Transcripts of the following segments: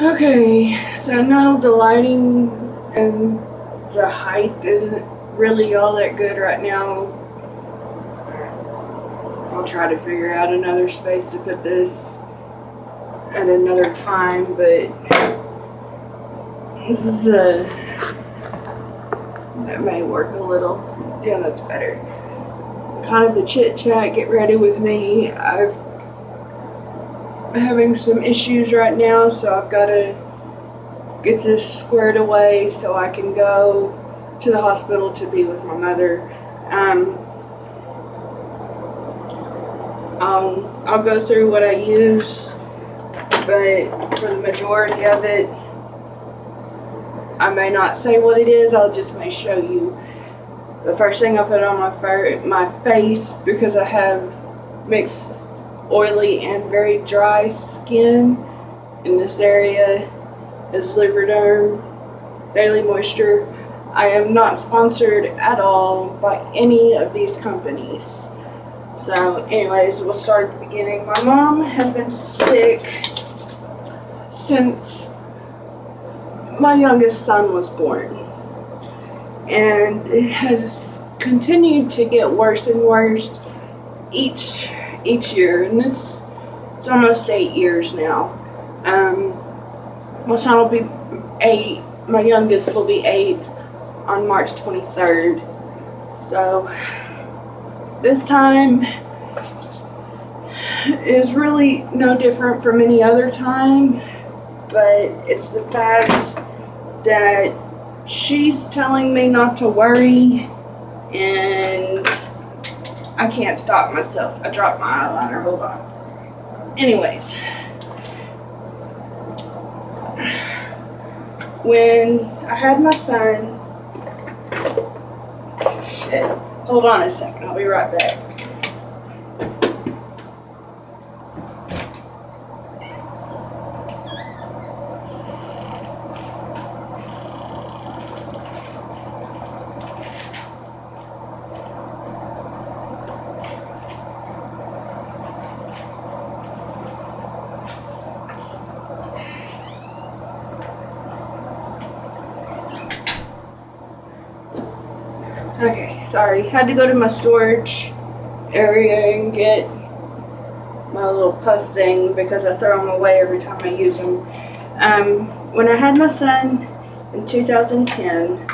Okay, so now the lighting and the height isn't really all that good right now. I'll try to figure out another space to put this at another time, but this is that may work a little. Yeah, that's better. Kind of a chit chat, get ready with me. I'm having some issues right now, so I've got to get this squared away so I can go to the hospital to be with my mother. I'll go through what I use, but for the majority of it, I may not say what it is, I'll just may show you. The first thing I put on my face, because I have mixed oily and very dry skin in this area, is Lubriderm Daily Moisture. I am not sponsored at all by any of these companies. So anyways, we'll start at the beginning. My mom has been sick since my youngest son was born, and it has continued to get worse and worse each year, and it's almost 8 years now. My son will be 8. My youngest will be 8 on March 23rd. So this time is really no different from any other time, but it's the fact that she's telling me not to worry, and I can't stop myself. I dropped my eyeliner, hold on. Anyways, when I had my son, shit, hold on a second, I'll be right back. Okay, sorry. Had to go to my storage area and get my little puff thing because I throw them away every time I use them. When I had my son in 2010,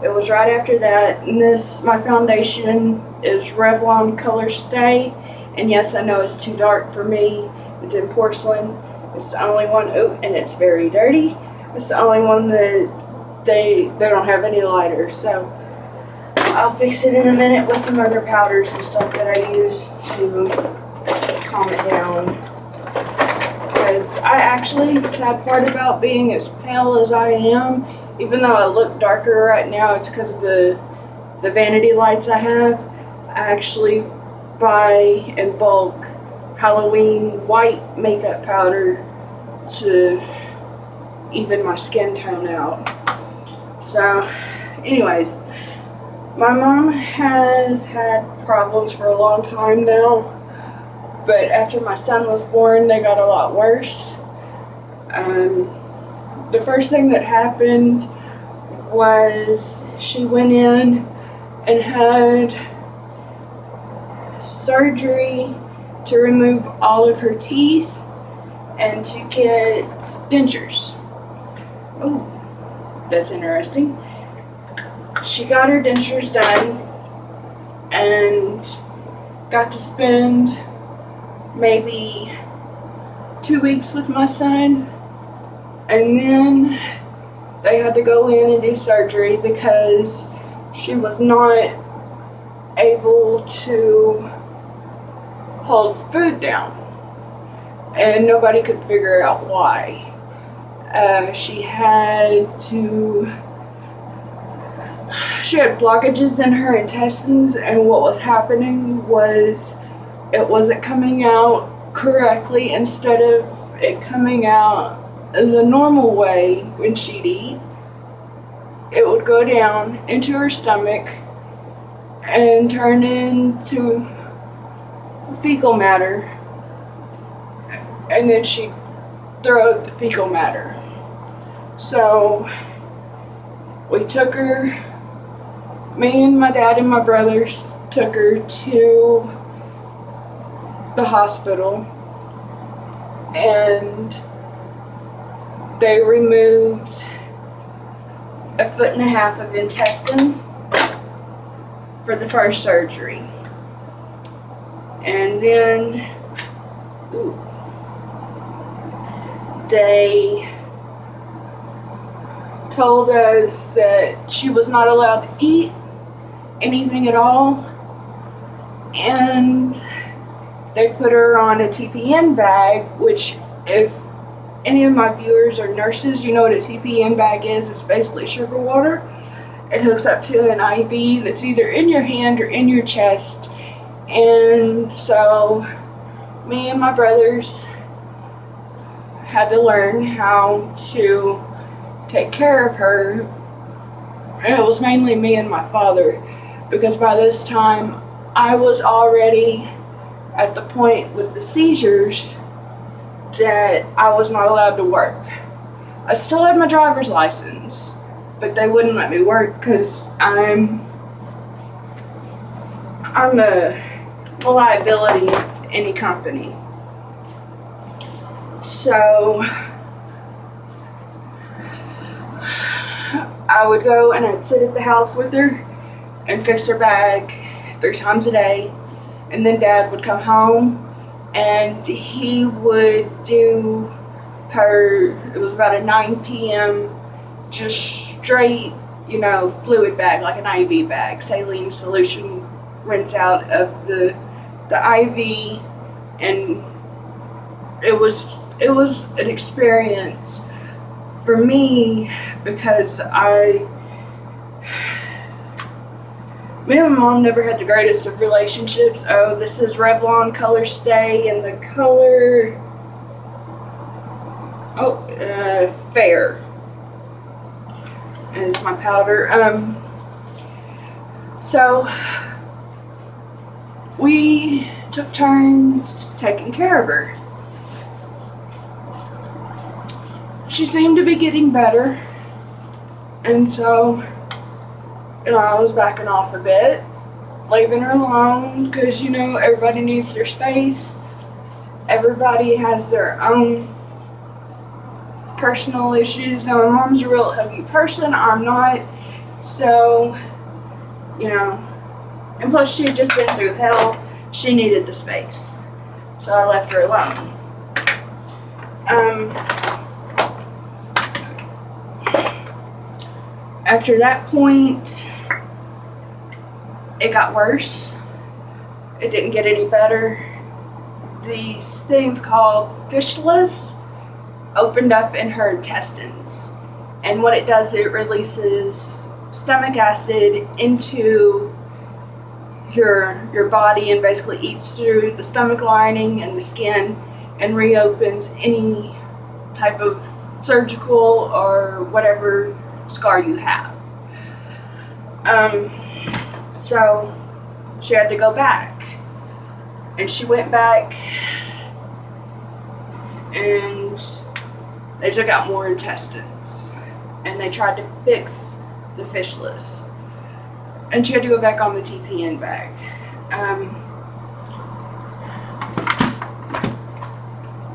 it was right after that, and my foundation is Revlon Color Stay, and yes, I know it's too dark for me. It's in porcelain. It's the only one, and it's very dirty. It's the only one that they don't have any lighter, so I'll fix it in a minute with some other powders and stuff that I use to calm it down. Because the sad part about being as pale as I am, even though I look darker right now, it's because of the vanity lights I have. I actually buy in bulk Halloween white makeup powder to even my skin tone out. So, anyways, my mom has had problems for a long time now, but after my son was born, they got a lot worse. The first thing that happened was she went in and had surgery to remove all of her teeth and to get dentures. Oh, that's interesting. She got her dentures done and got to spend maybe 2 weeks with my son, and then they had to go in and do surgery because she was not able to hold food down, and nobody could figure out why. She had blockages in her intestines, and what was happening was it wasn't coming out correctly. Instead of it coming out the normal way when she'd eat, it would go down into her stomach and turn into fecal matter, and then she'd throw up the fecal matter. So we took her, me and my dad and my brothers took her to the hospital, and they removed 1.5 feet of intestine for the first surgery. And then they told us that she was not allowed to eat anything at all, and they put her on a TPN bag, which, if any of my viewers are nurses, you know what a TPN bag is. It's basically sugar water. It hooks up to an IV that's either in your hand or in your chest. And so me and my brothers had to learn how to take care of her. And it was mainly me and my father, because by this time I was already at the point with the seizures that I was not allowed to work. I still had my driver's license, but they wouldn't let me work because I'm a liability to any company. So I would go and I'd sit at the house with her and fix her bag 3 times a day, and then Dad would come home and he would do her, it was about a 9 p.m. just straight, fluid bag, like an IV bag, saline solution, rinse out of the IV, and it was an experience for me because me and my mom never had the greatest of relationships. Oh, this is Revlon Color Stay, and the color, Fair. And it's my powder. So we took turns taking care of her. She seemed to be getting better, and so I was backing off a bit, leaving her alone, because everybody needs their space. Everybody has their own personal issues. Now, my mom's a real heavy person. I'm not. So, and plus she had just been through hell. She needed the space. So I left her alone. After that point, it got worse. It didn't get any better. These things called fistulas opened up in her intestines. And what it does, it releases stomach acid into your body and basically eats through the stomach lining and the skin and reopens any type of surgical or whatever scar you have. So she had to go back, and she went back, and they took out more intestines, and they tried to fix the fistulas, and she had to go back on the TPN bag.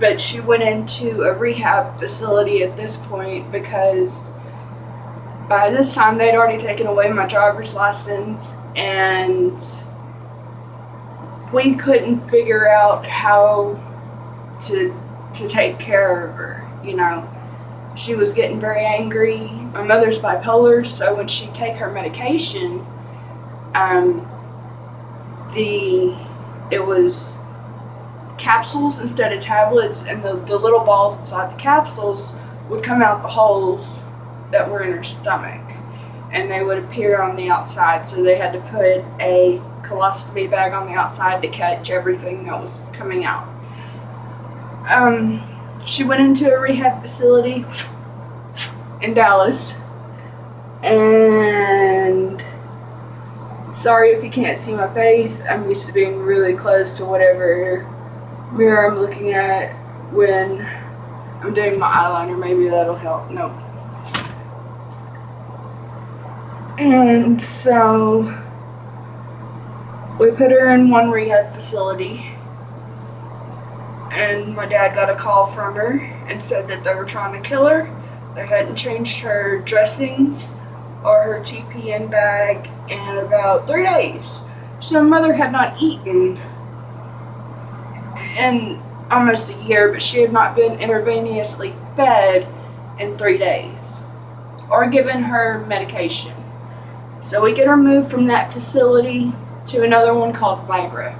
But she went into a rehab facility at this point because by this time they'd already taken away my driver's license, and we couldn't figure out how to take care of her. She was getting very angry. My mother's bipolar, so when she'd take her medication, it was capsules instead of tablets, and the little balls inside the capsules would come out the holes that were in her stomach, and they would appear on the outside, so they had to put a colostomy bag on the outside to catch everything that was coming out. She went into a rehab facility in Dallas, and sorry if you can't see my face, I'm used to being really close to whatever mirror I'm looking at when I'm doing my eyeliner. Maybe that'll help. No. And so we put her in one rehab facility, and my dad got a call from her and said that they were trying to kill her. They hadn't changed her dressings or her TPN bag in about 3 days. So my mother had not eaten in almost a year, but she had not been intravenously fed in 3 days or given her medication. So we get her moved from that facility to another one called Vibra.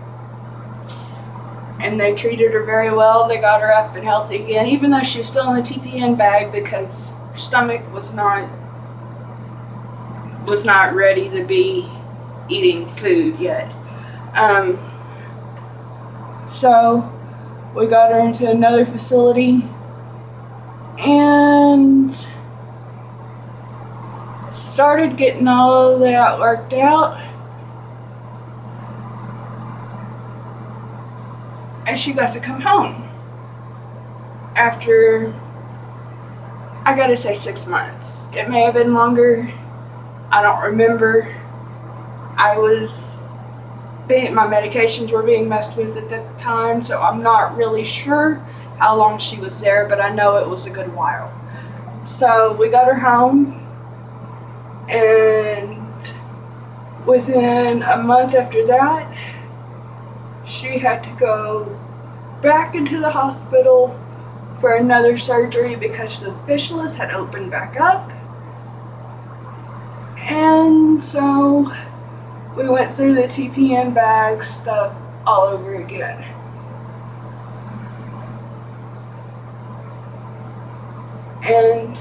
And they treated her very well. They got her up and healthy again, even though she was still in the TPN bag because her stomach was not ready to be eating food yet. So we got her into another facility and started getting all of that worked out. And she got to come home after, I gotta say, 6 months. It may have been longer. I don't remember. My medications were being messed with at the time, so I'm not really sure how long she was there, but I know it was a good while. So we got her home, and within a month after that, she had to go back into the hospital for another surgery because the fistula had opened back up. And so we went through the TPN bag stuff all over again. And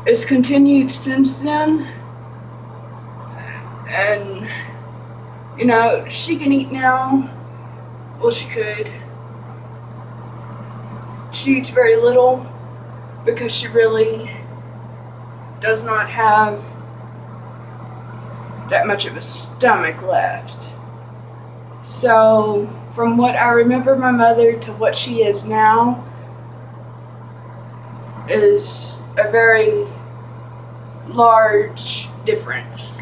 it's continued since then. And, you know, she can eat now. Well, she could. She eats very little because she really does not have that much of a stomach left. So, from what I remember my mother to what she is now is a very large difference.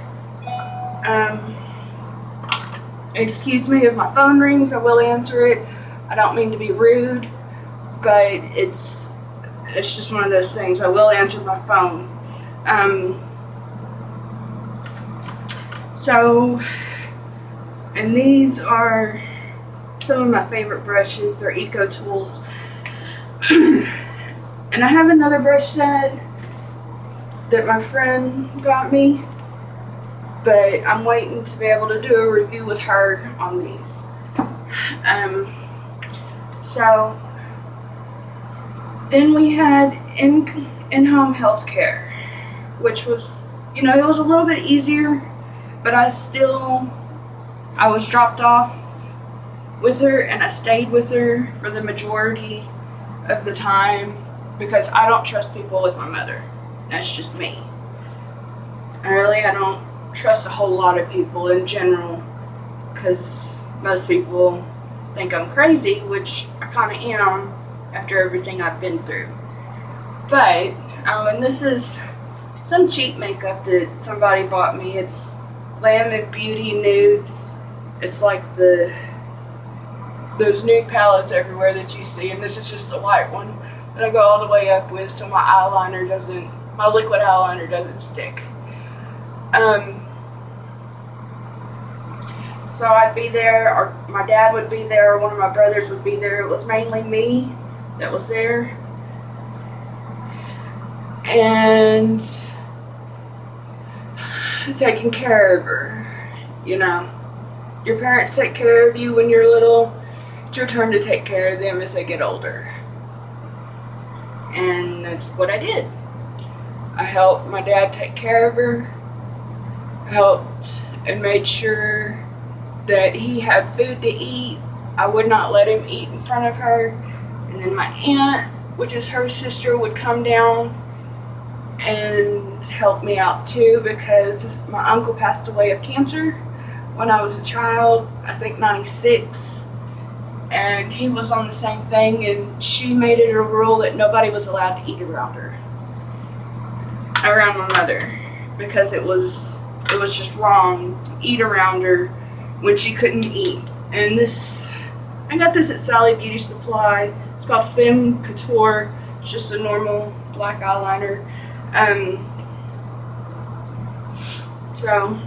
Excuse me if my phone rings, I will answer it. I don't mean to be rude, but it's just one of those things. I will answer my phone. And these are some of my favorite brushes. They're Eco Tools. And I have another brush set that my friend got me, but I'm waiting to be able to do a review with her on these. So then we had in-home health care, which was, you know, it was a little bit easier, but I was dropped off with her and I stayed with her for the majority of the time because I don't trust people with my mother. That's just me. I don't trust a whole lot of people in general because most people think I'm crazy, which I kind of am after everything I've been through. But, and this is some cheap makeup that somebody bought me. It's Glam and Beauty Nudes. It's like those nude palettes everywhere that you see, and this is just the white one that I go all the way up with so my liquid eyeliner doesn't stick. So I'd be there, or my dad would be there, or one of my brothers would be there. It was mainly me that was there. And taking care of her, you know. Your parents take care of you when you're little. It's your turn to take care of them as they get older. And that's what I did. I helped my dad take care of her. Helped and made sure that he had food to eat. I would not let him eat in front of her. And then my aunt, which is her sister, would come down and help me out too because my uncle passed away of cancer when I was a child, I think 96, and he was on the same thing, and she made it a rule that nobody was allowed to eat around my mother. because it was just wrong to eat around her when she couldn't eat. And this, I got this at Sally Beauty Supply. It's called Femme Couture. It's just a normal black eyeliner. So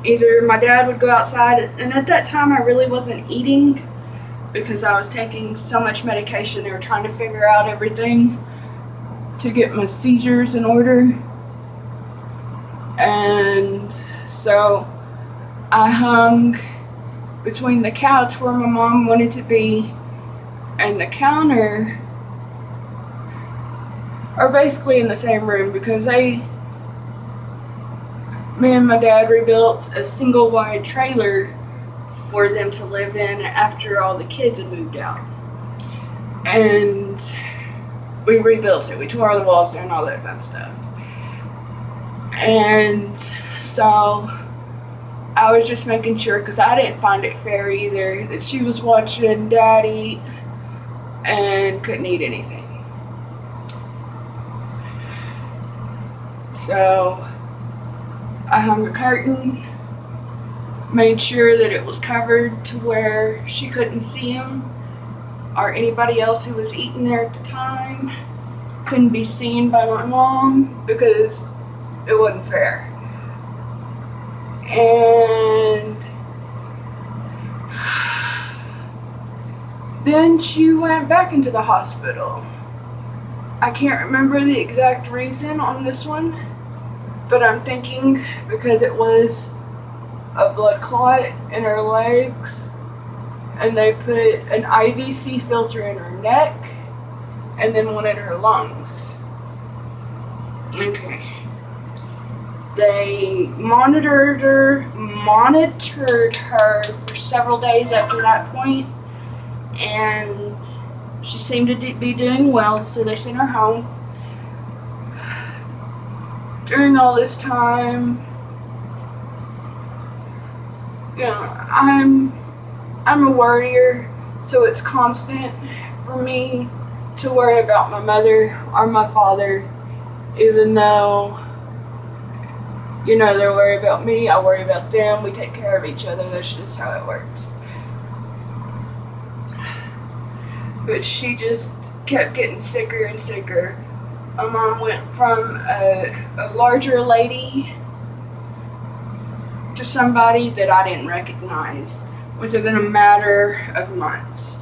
either my dad would go outside, and at that time I really wasn't eating because I was taking so much medication. They were trying to figure out everything to get my seizures in order. And so I hung between the couch where my mom wanted to be and the counter, are basically in the same room because me and my dad rebuilt a single wide trailer for them to live in after all the kids had moved out. And we rebuilt it. We tore all the walls down, all that fun stuff. And so I was just making sure, because I didn't find it fair either, that she was watching Dad eat and couldn't eat anything. So I hung a curtain, made sure that it was covered to where she couldn't see him or anybody else who was eating there at the time couldn't be seen by my mom, because it wasn't fair. And then she went back into the hospital. I can't remember the exact reason on this one, but I'm thinking because it was a blood clot in her legs, and they put an IVC filter in her neck and then one in her lungs. Okay. They monitored her for several days after that point, and she seemed to be doing well, so they sent her home. During all this time, you know, I'm a worrier, so it's constant for me to worry about my mother or my father, even though, you know, they're worried about me, I worry about them, we take care of each other, that's just how it works. But she just kept getting sicker and sicker. My mom went from a larger lady to somebody that I didn't recognize within a matter of months.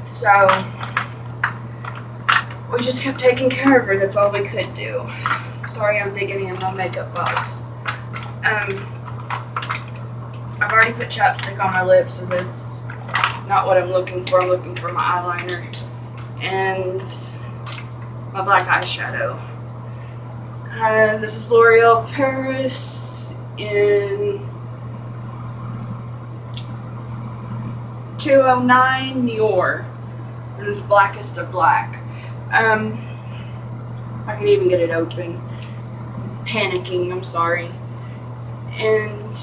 So we just kept taking care of her. That's all we could do. Sorry, I'm digging in my makeup box. I've already put chapstick on my lips, so that's not what I'm looking for. I'm looking for my eyeliner and my black eyeshadow. This is L'Oreal Paris in 209 Nior. It was blackest of black. I can even get it open. Panicking, I'm sorry. And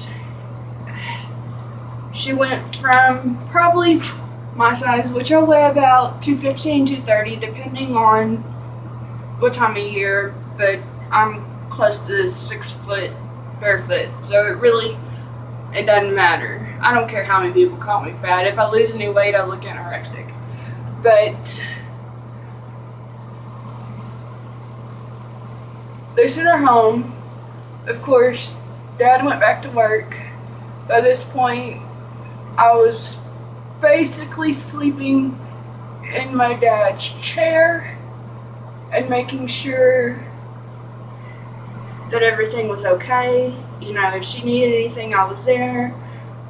she went from probably my size, which I weigh about 215, 230, depending on what time of year, but I'm close to 6 foot barefoot, so it doesn't matter. I don't care how many people call me fat. If I lose any weight, I look anorexic. But they sent her home. Of course, Dad went back to work. By this point, I was basically sleeping in my dad's chair and making sure that everything was okay. You know, if she needed anything, I was there.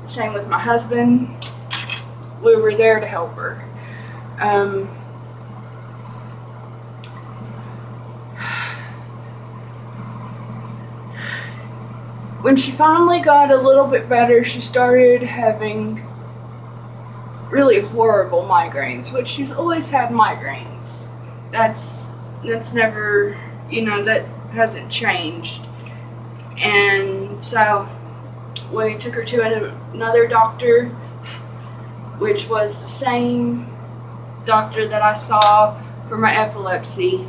Same with my husband. We were there to help her. When she finally got a little bit better, she started having really horrible migraines, which she's always had migraines. That's never, you know, that hasn't changed. And so we took her to another doctor, which was the same doctor that I saw for my epilepsy,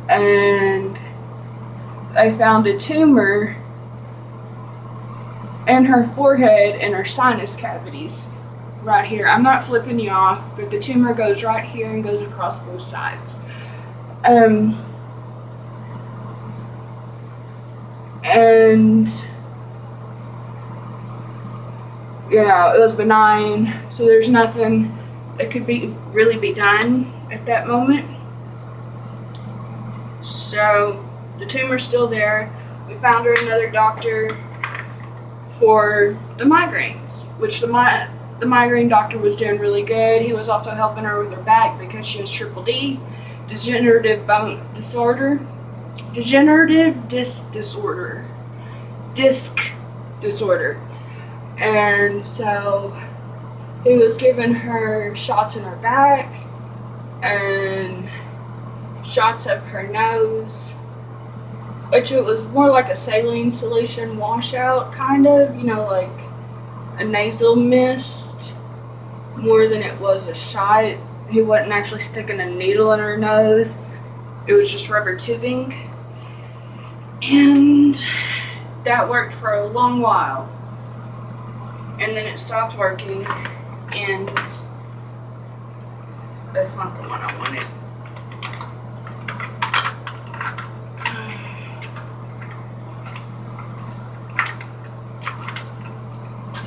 and they found a tumor in her forehead and her sinus cavities right here. I'm not flipping you off, but the tumor goes right here and goes across both sides. And you know, it was benign, so there's nothing that could really be done at that moment. So the tumor's still there. We found her another doctor for the migraines, which the migraine doctor was doing really good. He was also helping her with her back because she has triple D, degenerative disc disorder. And so he was giving her shots in her back and shots up her nose, which it was more like a saline solution washout, kind of, you know, like a nasal mist, more than it was a shot. He wasn't actually sticking a needle in her nose. It was just rubber tubing. And that worked for a long while. And then it stopped working, and that's not the one I wanted.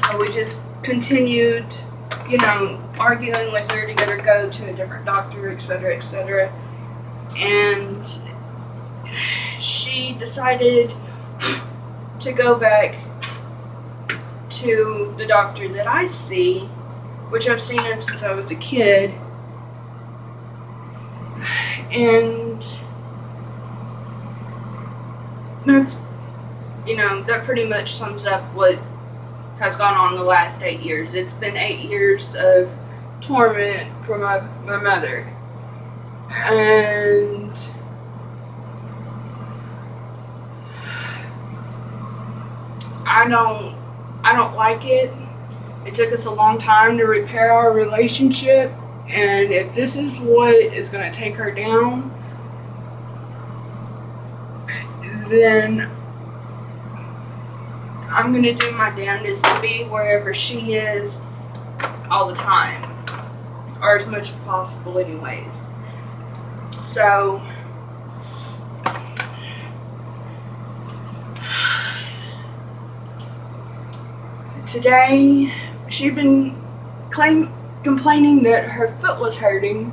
So we just continued, you know, arguing with her to get her go to a different doctor, etc., etc. And she decided to go back to the doctor that I see, which I've seen him since I was a kid. And that's, you know, that pretty much sums up what has gone on the last 8 years. It's been 8 years of torment for my mother. And I don't like it. It took us a long time to repair our relationship, and if this is what is going to take her down, then I'm going to do my damnedest to be wherever she is all the time, or as much as possible anyways. So today, she'd been complaining that her foot was hurting.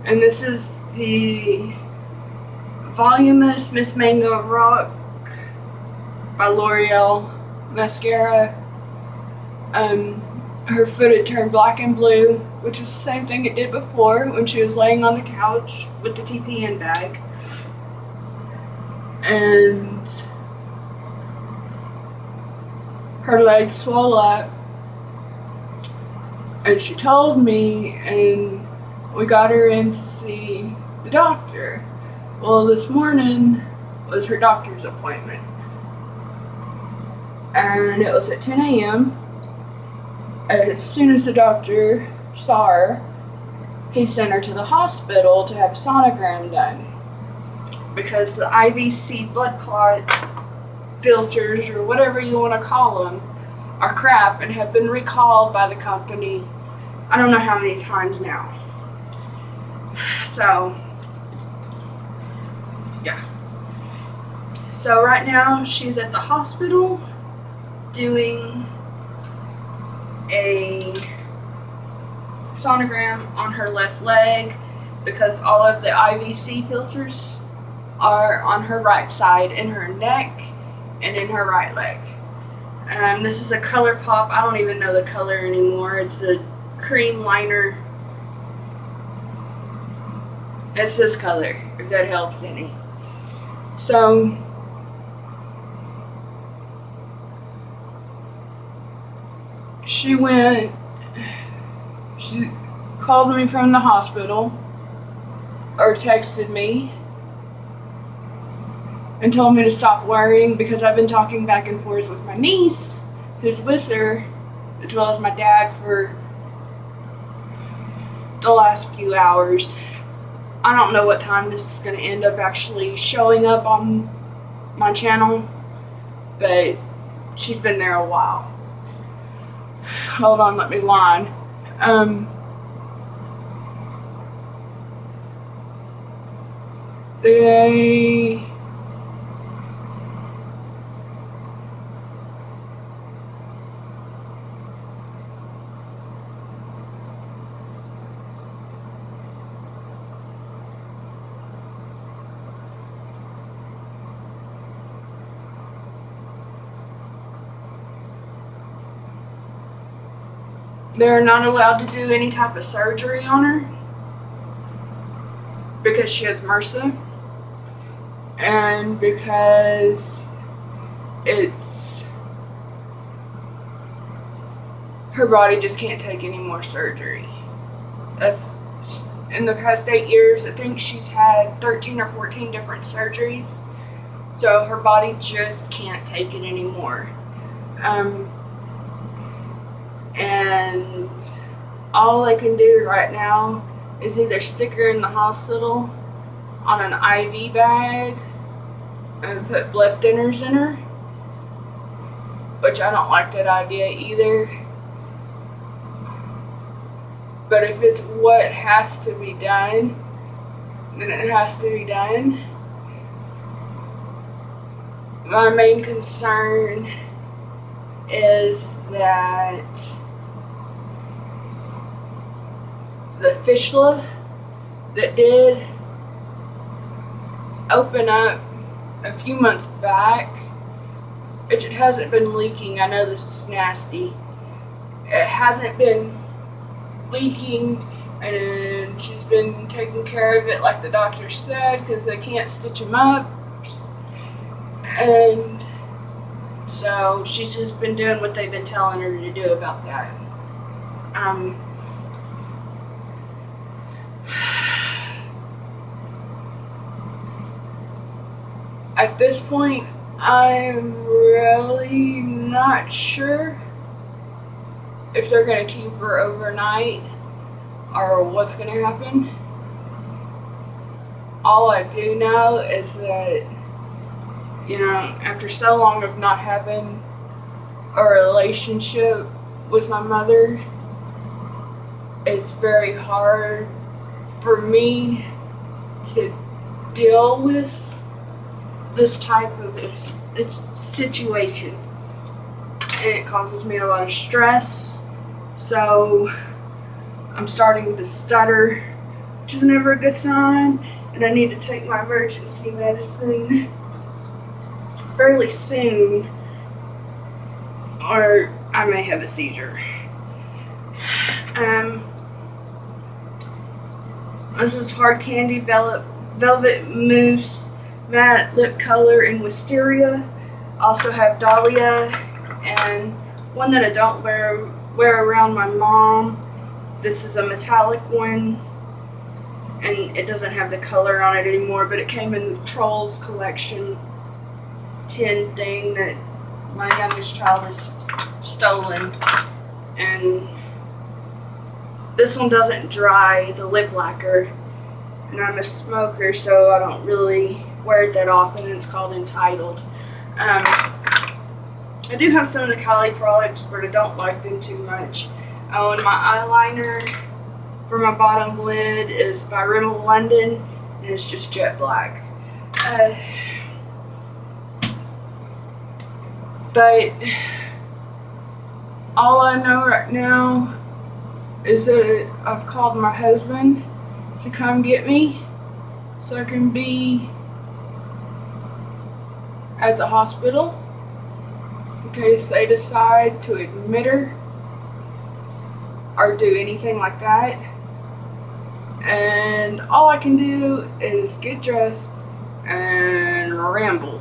And this is the Voluminous Miss Mango Rock by L'Oreal mascara. Her foot had turned black and blue, which is the same thing it did before when she was laying on the couch with the TPN bag. And her legs swelled up, and she told me, and we got her in to see the doctor. Well, this morning was her doctor's appointment, and it was at 10 a.m. As soon as the doctor saw her, he sent her to the hospital to have a sonogram done, because the IVC blood clot filters, or whatever you want to call them, are crap and have been recalled by the company I don't know how many times now. So yeah, so right now she's at the hospital doing a sonogram on her left leg, because all of the IVC filters are on her right side, in her neck and in her right leg. This is a Color Pop. I don't even know the color anymore. It's a cream liner. It's this color, if that helps any. So she called me from the hospital, or texted me, and told me to stop worrying, because I've been talking back and forth with my niece, who's with her, as well as my dad, for the last few hours. I don't know what time this is going to end up actually showing up on my channel, but she's been there a while. Hold on, let me line. They're not allowed to do any type of surgery on her because she has MRSA and because her body just can't take any more surgery. That's, in the past 8 years, I think she's had 13 or 14 different surgeries, so her body just can't take it anymore. And all I can do right now is either stick her in the hospital on an IV bag and put blood thinners in her, which I don't like that idea either. But if it's what has to be done, then it has to be done. My main concern is that the fistula that did open up a few months back, it hasn't been leaking. I know this is nasty. It hasn't been leaking, and she's been taking care of it like the doctor said because they can't stitch them up. And so she's just been doing what they've been telling her to do about that. At this point, I'm really not sure if they're going to keep her overnight or what's going to happen. All I do know is that, you know, after so long of not having a relationship with my mother, it's very hard for me to deal with this type of situation, and it causes me a lot of stress. So I'm starting to stutter, which is never a good sign, and I need to take my emergency medicine fairly soon, or I may have a seizure. This is Hard Candy Velvet Mousse Matte Lip Color in Wisteria. Also have Dahlia and one that I don't wear around my mom. This is a metallic one, and it doesn't have the color on it anymore, but it came in the Trolls collection tin thing that my youngest child has stolen. And this one doesn't dry, it's a lip lacquer, and I'm a smoker, so I don't really wear it that often. It's called Entitled. I do have some of the Kylie products, but I don't like them too much. Oh, and my eyeliner for my bottom lid is by Rimmel London, and it's just jet black. But all I know right now is that I've called my husband to come get me so I can be at the hospital in case they decide to admit her or do anything like that. And all I can do is get dressed and ramble.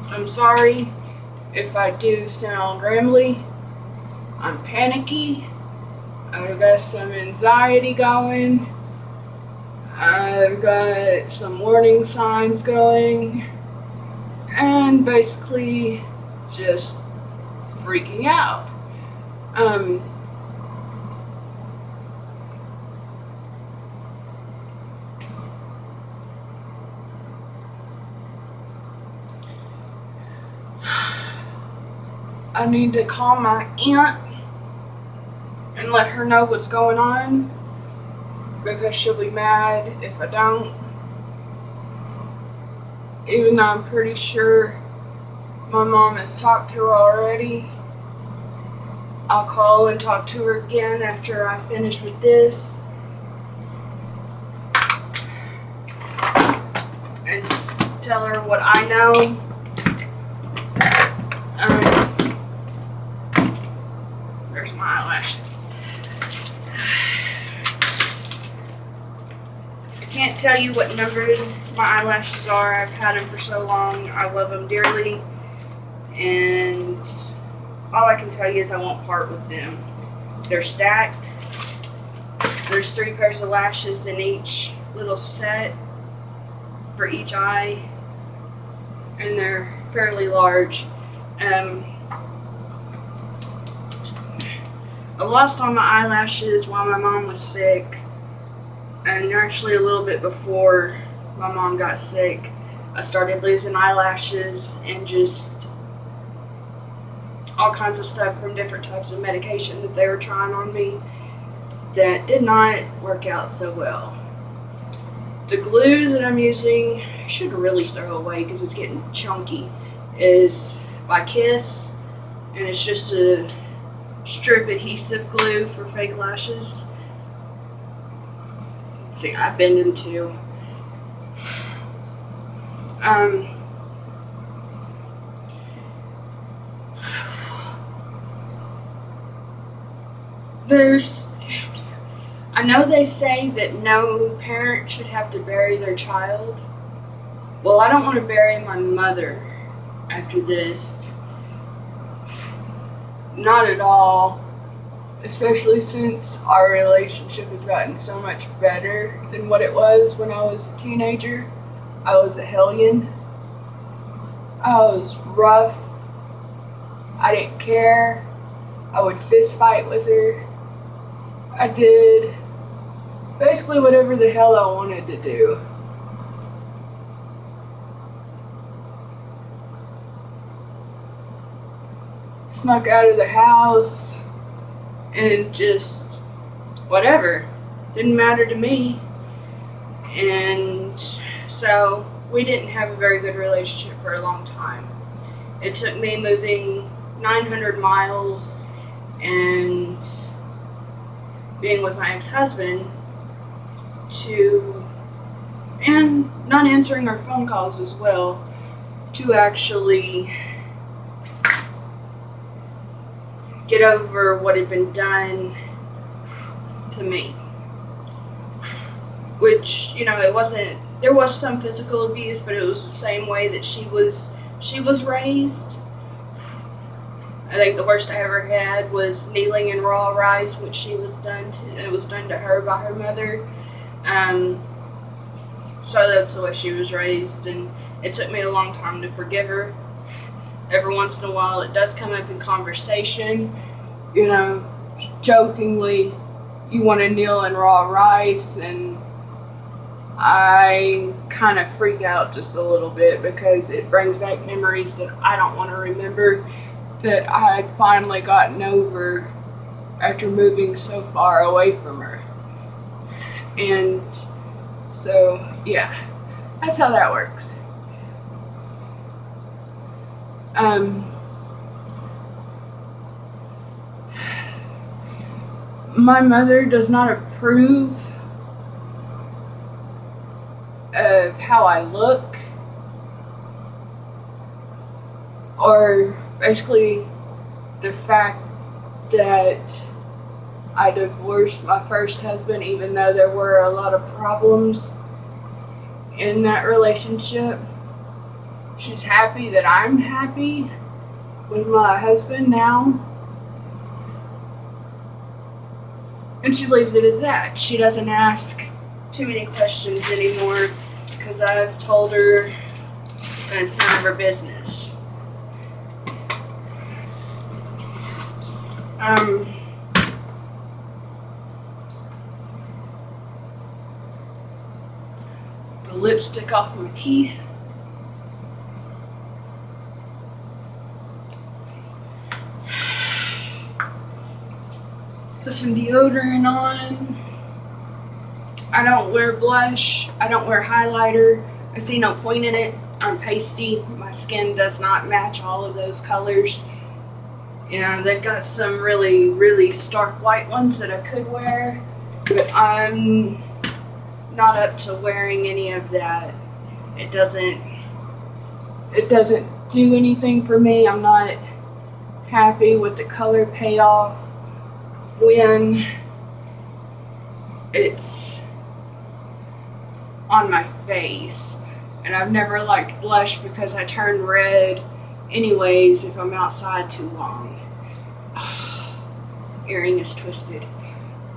So I'm sorry if I do sound rambly. I'm panicky. I've got some anxiety going. I've got some warning signs going. And basically just freaking out. I need to call my aunt and let her know what's going on, because she'll be mad if I don't. Even though I'm pretty sure my mom has talked to her already, I'll call and talk to her again after I finish with this. And tell her what I know. There's my eyelashes. I can't tell you what number my eyelashes are. I've had them for so long. I love them dearly. And all I can tell you is I won't part with them. They're stacked. There's 3 pairs of lashes in each little set for each eye, and they're fairly large. I lost all my eyelashes while my mom was sick, and actually a little bit before my mom got sick, I started losing eyelashes and just all kinds of stuff from different types of medication that they were trying on me that did not work out so well. The glue that I'm using, I should really throw away because it's getting chunky, is by Kiss, and it's just a strip adhesive glue for fake lashes. See, I bend them too. I know they say that no parent should have to bury their child. Well, I don't want to bury my mother after this. Not at all. Especially since our relationship has gotten so much better than what it was when I was a teenager. I was a hellion. I was rough. I didn't care. I would fist fight with her. I did basically whatever the hell I wanted to do. Snuck out of the house and just whatever. Didn't matter to me. And so we didn't have a very good relationship for a long time. It took me moving 900 miles and being with my ex-husband and not answering our phone calls as well, to actually get over what had been done to me. Which, it wasn't, there was some physical abuse, but it was the same way that she was raised. I think the worst I ever had was kneeling in raw rice, which it was done to her by her mother. So that's the way she was raised, and it took me a long time to forgive her. Every once in a while it does come up in conversation, jokingly, you want to kneel in raw rice, and I kind of freak out just a little bit because it brings back memories that I don't want to remember, that I had finally gotten over after moving so far away from her. And so, yeah, that's how that works. My mother does not approve of how I look, or basically the fact that I divorced my first husband, even though there were a lot of problems in that relationship. She's happy that I'm happy with my husband now. And she leaves it at that. She doesn't ask too many questions anymore because I've told her that it's none of her business. The lipstick off my teeth. Put some deodorant on. I don't wear blush. I don't wear highlighter. I see no point in it. I'm pasty. My skin does not match all of those colors. You know, they've got some really, really stark white ones that I could wear, but I'm not up to wearing any of that. It doesn't do anything for me. I'm not happy with the color payoff when it's on my face. And I've never liked blush because I turn red anyways if I'm outside too long. Earring is twisted.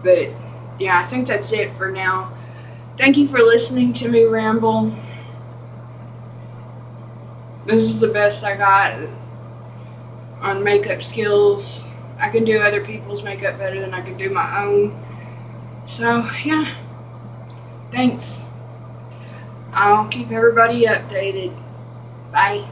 But yeah, I think that's it for now. Thank you for listening to me ramble. This is the best I got on makeup skills. I can do other people's makeup better than I can do my own. So yeah, thanks. I'll keep everybody updated. Bye.